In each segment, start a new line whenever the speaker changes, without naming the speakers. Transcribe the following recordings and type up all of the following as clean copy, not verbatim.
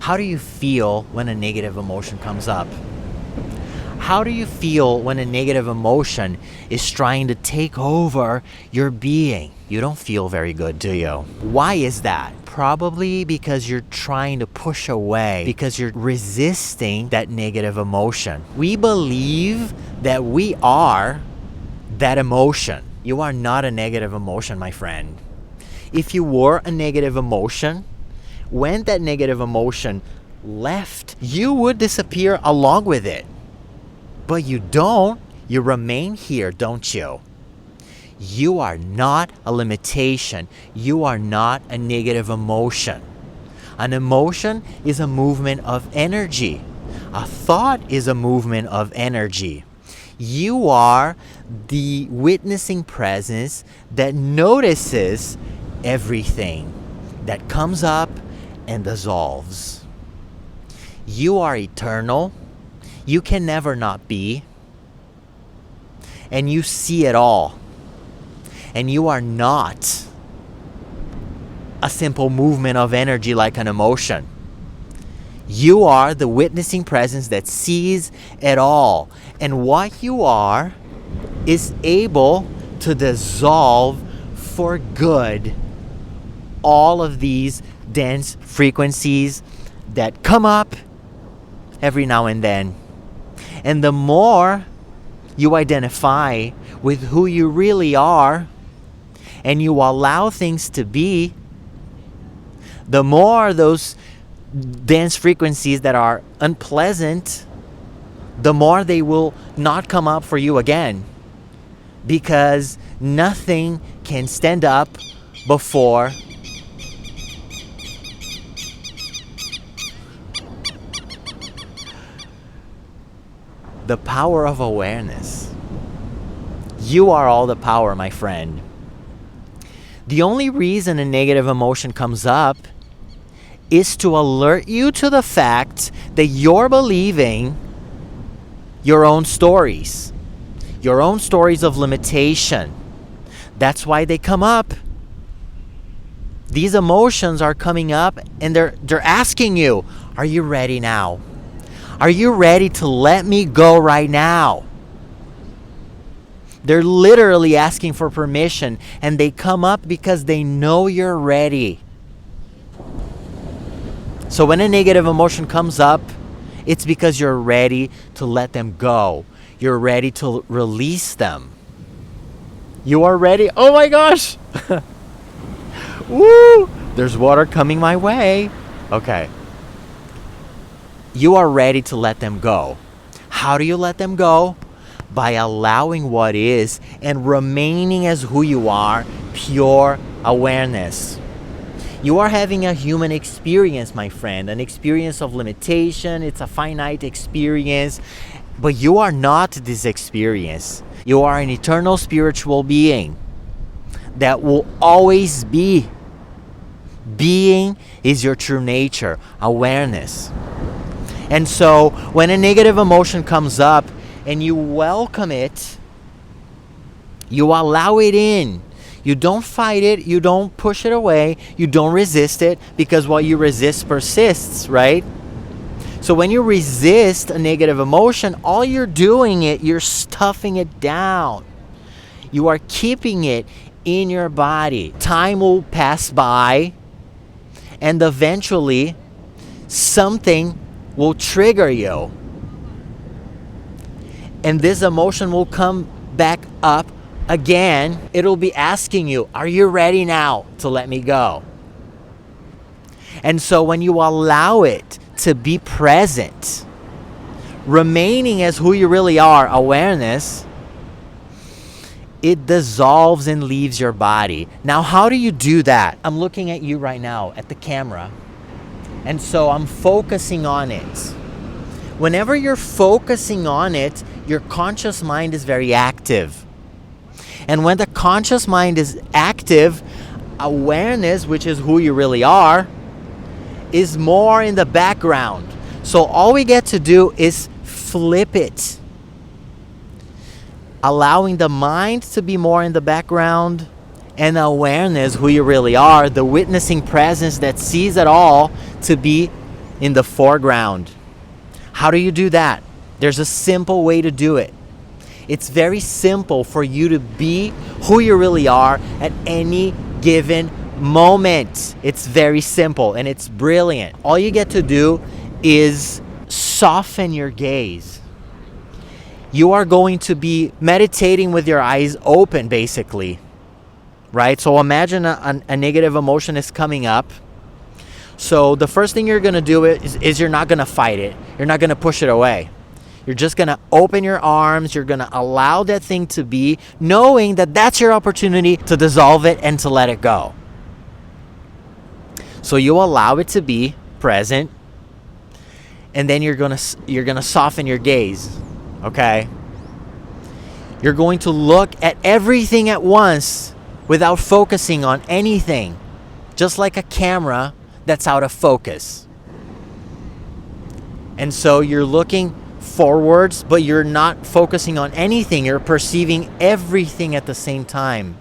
How do you feel when a negative emotion comes up? How do you feel when a negative emotion is trying to take over your being? You don't feel very good, do you? Why is that? Probably because you're trying to push away, because you're resisting that negative emotion. We believe that we are that emotion. You are not a negative emotion, my friend. If you were a negative emotion, when that negative emotion left, you would disappear along with it. But you don't. You remain here, don't you? You are not a limitation. You are not a negative emotion. An emotion is a movement of energy. A thought is a movement of energy. You are the witnessing presence that notices everything that comes up and dissolves. You are eternal. You can never not be. And you see it all. And you are not a simple movement of energy like an emotion. You are the witnessing presence that sees it all. And what you are is able to dissolve for good all of these dense frequencies that come up every now and then. And the more you identify with who you really are and you allow things to be, the more those dense frequencies that are unpleasant, the more they will not come up for you again. Because nothing can stand up before the power of awareness. You are all the power, my friend. The only reason a negative emotion comes up is to alert you to the fact that you're believing your own stories of limitation. That's why they come up. These emotions are coming up and they're asking you, are you ready now? Are you ready to let me go right now? They're literally asking for permission, and they come up because they know you're ready. So when a negative emotion comes up, it's because you're ready to let them go. You're ready to release them. You are ready. Oh my gosh! Woo! There's water coming my way. Okay. You are ready to let them go. How do you let them go? By allowing what is and remaining as who you are, pure awareness. You are having a human experience, my friend, an experience of limitation. It's a finite experience, but you are not this experience. You are an eternal spiritual being that will always be. Being is your true nature, awareness. And so when a negative emotion comes up and you welcome it, you allow it in. You don't fight it, you don't push it away, you don't resist it, because what you resist persists, right? So when you resist a negative emotion, all you're doing you're stuffing it down. You are keeping it in your body. Time will pass by and eventually something will trigger you. And this emotion will come back up again. It'll be asking you, are you ready now to let me go? And so when you allow it to be present, remaining as who you really are, awareness, it dissolves and leaves your body. Now, how do you do that? I'm looking at you right now at the camera. And so I'm focusing on it. Whenever you're focusing on it, your conscious mind is very active. And when the conscious mind is active, awareness, which is who you really are, is more in the background. So all we get to do is flip it. Allowing the mind to be more in the background and awareness, who you really are, the witnessing presence that sees it all, to be in the foreground. How do you do that? There's a simple way to do it. It's very simple for you to be who you really are at any given moment. It's very simple and it's brilliant. All you get to do is soften your gaze. You are going to be meditating with your eyes open, basically, right? So imagine a negative emotion is coming up. So the first thing you're going to do is you're not going to fight it. You're not going to push it away. You're just going to open your arms. You're going to allow that thing to be, knowing that that's your opportunity to dissolve it and to let it go. So you allow it to be present, and then you're going to soften your gaze, okay? You're going to look at everything at once without focusing on anything, just like a camera that's out of focus. And so you're looking forwards, but you're not focusing on anything. You're perceiving everything at the same time.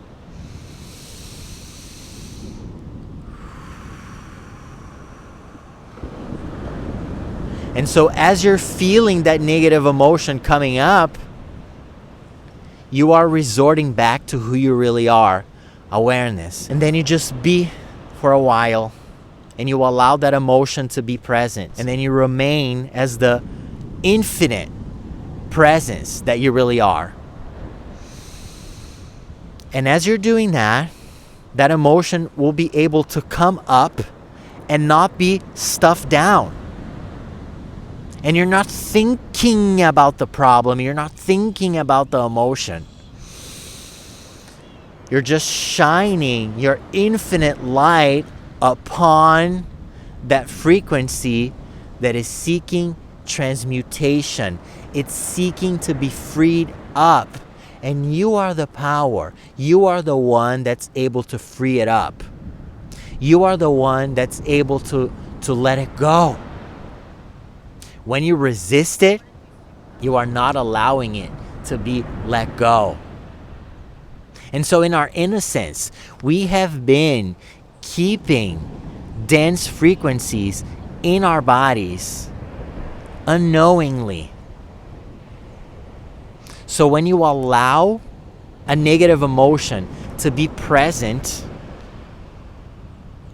And so as you're feeling that negative emotion coming up, you are resorting back to who you really are, awareness. And then you just be for a while, and you allow that emotion to be present. And then you remain as the infinite presence that you really are. And as you're doing that, that emotion will be able to come up and not be stuffed down. And you're not thinking about the problem. You're not thinking about the emotion. You're just shining your infinite light upon that frequency that is seeking transmutation. It's seeking to be freed up. And you are the power. You are the one that's able to free it up. You are the one that's able to let it go. When you resist it, you are not allowing it to be let go. And so in our innocence, we have been keeping dense frequencies in our bodies unknowingly. So when you allow a negative emotion to be present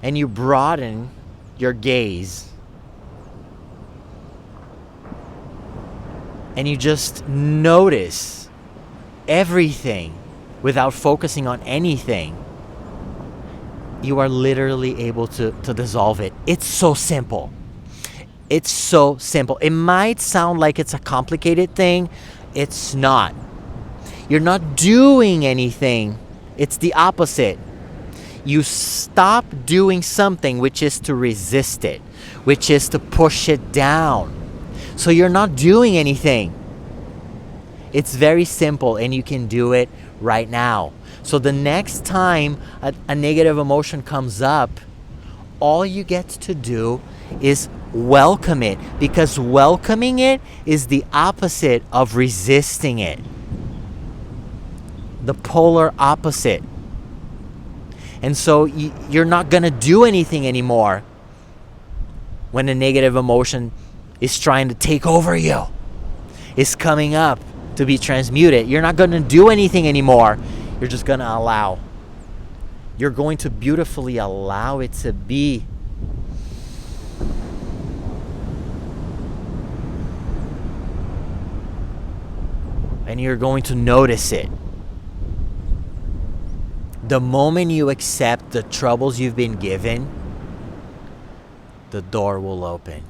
and you broaden your gaze and you just notice everything without focusing on anything, you are literally able to dissolve it. It's so simple. It's so simple. It might sound like it's a complicated thing. It's not. You're not doing anything. It's the opposite. You stop doing something, which is to resist it, which is to push it down. So you're not doing anything. It's very simple, and you can do it right now. So the next time a negative emotion comes up, all you get to do is welcome it, because welcoming it is the opposite of resisting it. The polar opposite. And so you're not going to do anything anymore when a negative emotion is trying to take over you, is coming up to be transmuted. You're not going to do anything anymore. You're just going to allow. You're going to beautifully allow it to be. And you're going to notice it. The moment you accept the troubles you've been given, the door will open.